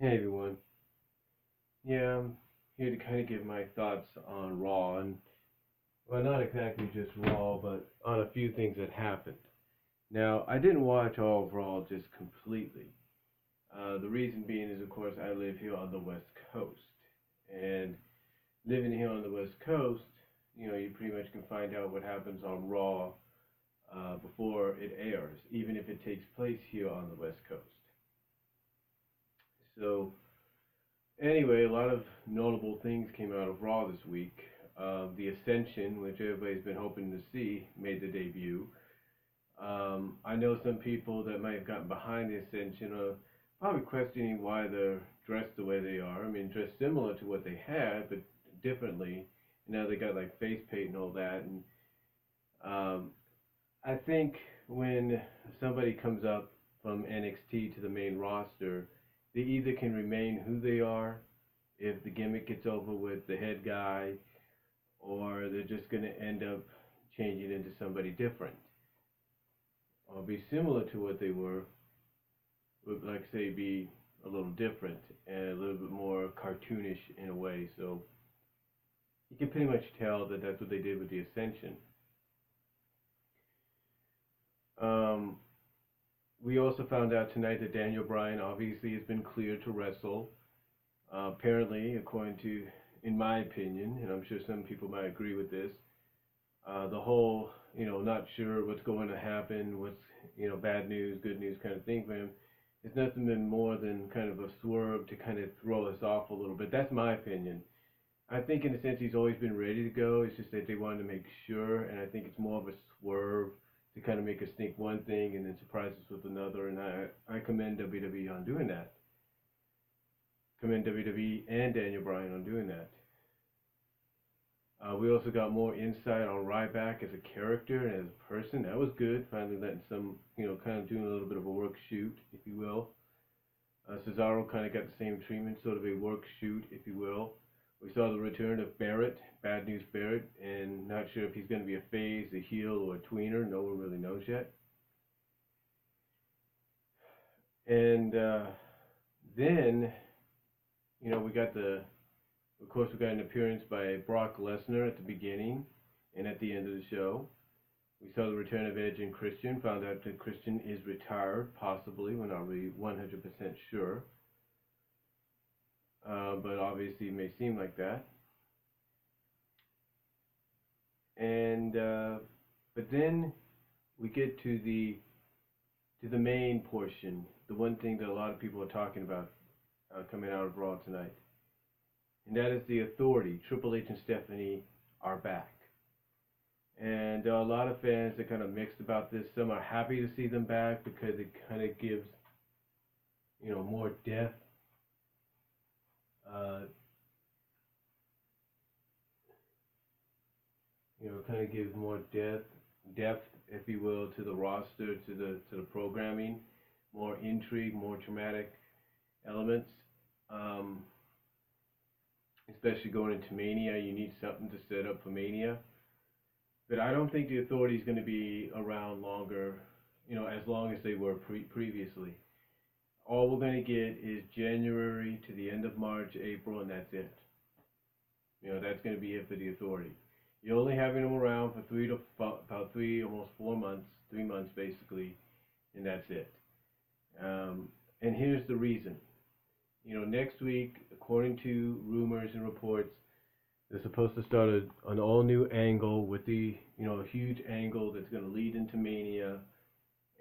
Hey everyone. Yeah, I'm here to kind of give my thoughts on Raw, and well, not exactly just Raw, but on a few things that happened. Now, I didn't watch all of Raw just completely. The reason being is, of course, I live here on the West Coast, and living here on the West Coast, you pretty much can find out what happens on Raw before it airs, even if it takes place here on the West Coast. So anyway, a lot of notable things came out of Raw this week. The Ascension, which everybody's been hoping to see, made the debut. I know some people that might have gotten behind the Ascension are probably questioning why they're dressed the way they are. I mean, dressed similar to what they had, but differently. Now they got like face paint and all that. And um, I think when somebody comes up from NXT to the main roster, they either can remain who they are if the gimmick gets over with the head guy, or they're just going to end up changing into somebody different, or be similar to what they were, but like say be a little different and a little bit more cartoonish in a way. So you can pretty much tell that that's what they did with the Ascension. Um, we also found out tonight that Daniel Bryan obviously has been cleared to wrestle. Apparently, according to, in my opinion, and I'm sure some people might agree with this, the whole, not sure what's going to happen, what's, bad news, good news kind of thing for him, it's nothing been more than kind of a swerve to kind of throw us off a little bit. That's my opinion. I think in a sense he's always been ready to go. It's just that they wanted to make sure, and I think it's more of a swerve to kind of make us think one thing and then surprise us with another. And I commend WWE on doing that. Commend WWE and Daniel Bryan on doing that. We also got more insight on Ryback as a character and as a person. That was good. Finally letting some, kind of doing a little bit of a work shoot, if you will. Cesaro kind of got the same treatment, sort of a work shoot, if you will. We saw the return of Barrett, Bad News Barrett, and not sure if he's going to be a phase, a heel, or a tweener. No one really knows yet. And then, we got of course, we got an appearance by Brock Lesnar at the beginning and at the end of the show. We saw the return of Edge and Christian. Found out that Christian is retired, possibly. We're not really 100% sure. But obviously it may seem like that. And but then we get to the main portion, the one thing that a lot of people are talking about coming out of Raw tonight, and that is the Authority. Triple H and Stephanie are back. And there are a lot of fans that are kind of mixed about this. Some are happy to see them back because it kind of gives, more depth. Uh, kind of gives more depth, if you will, to the roster, to the programming, more intrigue, more dramatic elements. Um, Especially going into Mania, you need something to set up for Mania. But I don't think the Authority is going to be around longer, as long as they were previously. All we're going to get is January to the end of March, April, and that's it. That's going to be it for the Authority. You're only having them around for about 3, almost 4 months, 3 months basically, and that's it. And here's the reason. Next week, according to rumors and reports, they're supposed to start an all new angle with a huge angle that's going to lead into Mania,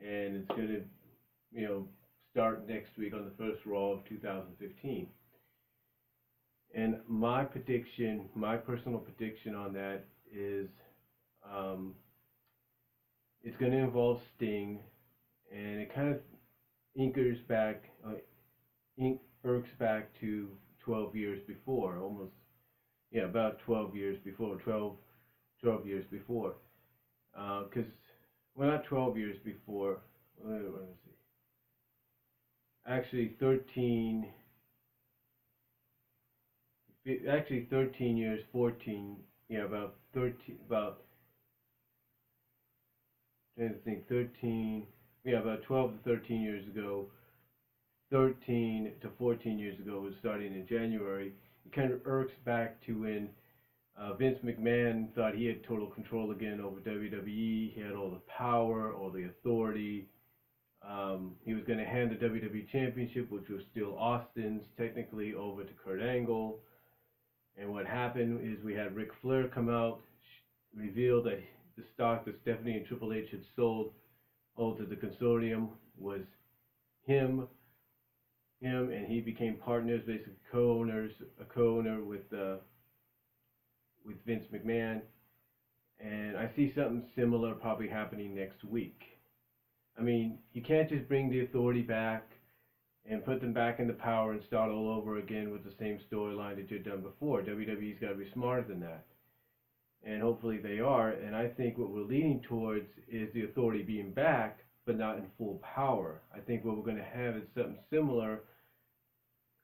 and it's going to, start next week on the first Raw of 2015. And my prediction, my personal prediction on that is, um, it's going to involve Sting, and it kind of inkers back, irks back to 12 years before, almost, yeah, about 12 years before, 12 years before. Because, well, not 12 years before, let me see. Actually, 13 years, 14, yeah, about 13, about, trying to think, 13, yeah, about 12 to 13 years ago, 13 to 14 years ago, was starting in January. It kind of irks back to when Vince McMahon thought he had total control again over WWE. He had all the power, all the authority. He was going to hand the WWE Championship, which was still Austin's, technically over to Kurt Angle. And what happened is we had Ric Flair come out, reveal that the stock that Stephanie and Triple H had sold to the consortium was him, and he became partners, basically co-owners, a co-owner with Vince McMahon. And I see something similar probably happening next week. I mean, you can't just bring the authority back and put them back into power and start all over again with the same storyline that you've done before. WWE's got to be smarter than that. And hopefully they are. And I think what we're leaning towards is the authority being back, but not in full power. I think what we're going to have is something similar,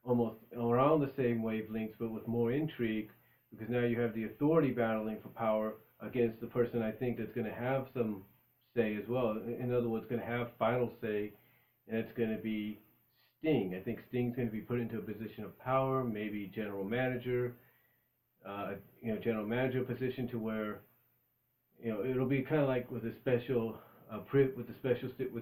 almost around the same wavelengths, but with more intrigue, because now you have the authority battling for power against the person I think that's going to have some say as well. In other words, going to have final say, and it's going to be Sting. I think Sting's going to be put into a position of power, maybe general manager, general manager position, to where, it'll be kind of like with the special with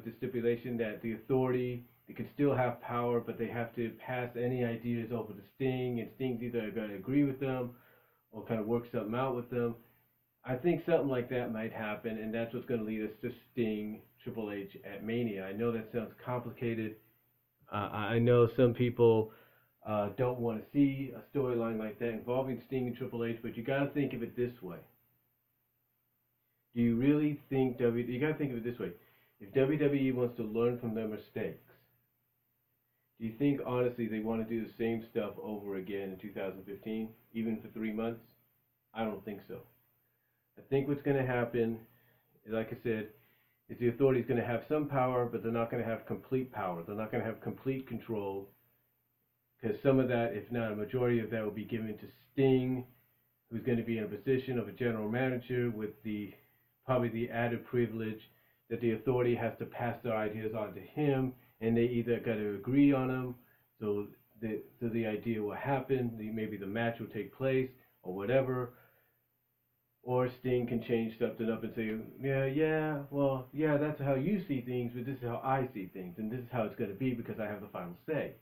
the stipulation that the authority, they can still have power, but they have to pass any ideas over to Sting, and Sting's either going to agree with them or kind of work something out with them. I think something like that might happen, and that's what's going to lead us to Sting, Triple H at Mania. I know that sounds complicated. I know some people don't want to see a storyline like that involving Sting and Triple H, but you got to think of it this way. Do you really think you got to think of it this way. If WWE wants to learn from their mistakes, do you think honestly they want to do the same stuff over again in 2015, even for 3 months? I don't think so. I think what's going to happen, like I said, is the authority is going to have some power, but they're not going to have complete power. They're not going to have complete control, because some of that, if not a majority of that, will be given to Sting, who's going to be in a position of a general manager with probably the added privilege that the authority has to pass their ideas on to him, and they either got to agree on them, so the idea will happen, maybe the match will take place, or whatever. Or Sting can change something up and say, yeah, that's how you see things, but this is how I see things, and this is how it's going to be because I have the final say.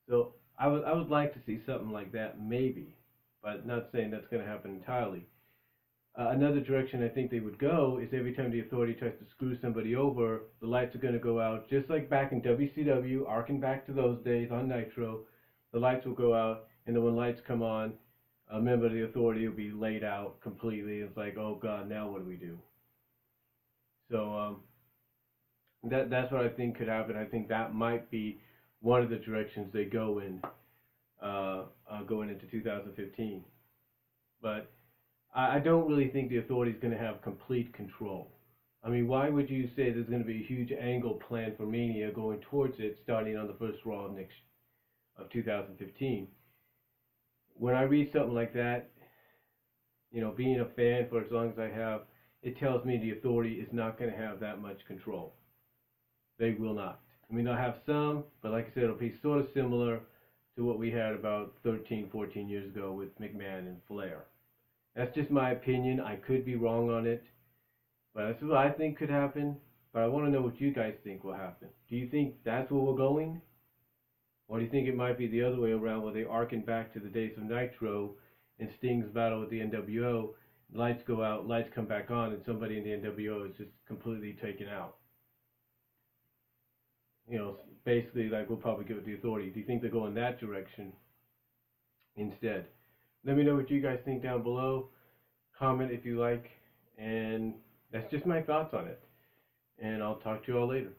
So I would like to see something like that, maybe, but not saying that's going to happen entirely. Another direction I think they would go is every time the authority tries to screw somebody over, the lights are going to go out, just like back in WCW, arcing back to those days on Nitro. The lights will go out, and then when lights come on, a member of the authority will be laid out completely. It's like, oh God, now what do we do? So that's what I think could happen. I think that might be one of the directions they go in going into 2015. But I don't really think the authority is going to have complete control. I mean, why would you say there's going to be a huge angle planned for Mania going towards it, starting on the first Raw of 2015? When I read something like that, being a fan for as long as I have, it tells me the authority is not going to have that much control. They will not. I mean, they'll have some, but like I said, it'll be sort of similar to what we had about 13, 14 years ago with McMahon and Flair. That's just my opinion. I could be wrong on it, but that's what I think could happen. But I want to know what you guys think will happen. Do you think that's where we're going? Or do you think it might be the other way around, where they arcing back to the days of Nitro and Sting's battle with the NWO, lights go out, lights come back on, and somebody in the NWO is just completely taken out? Basically like we'll probably get with the authority. Do you think they're going that direction instead? Let me know what you guys think down below. Comment if you like. And that's just my thoughts on it. And I'll talk to you all later.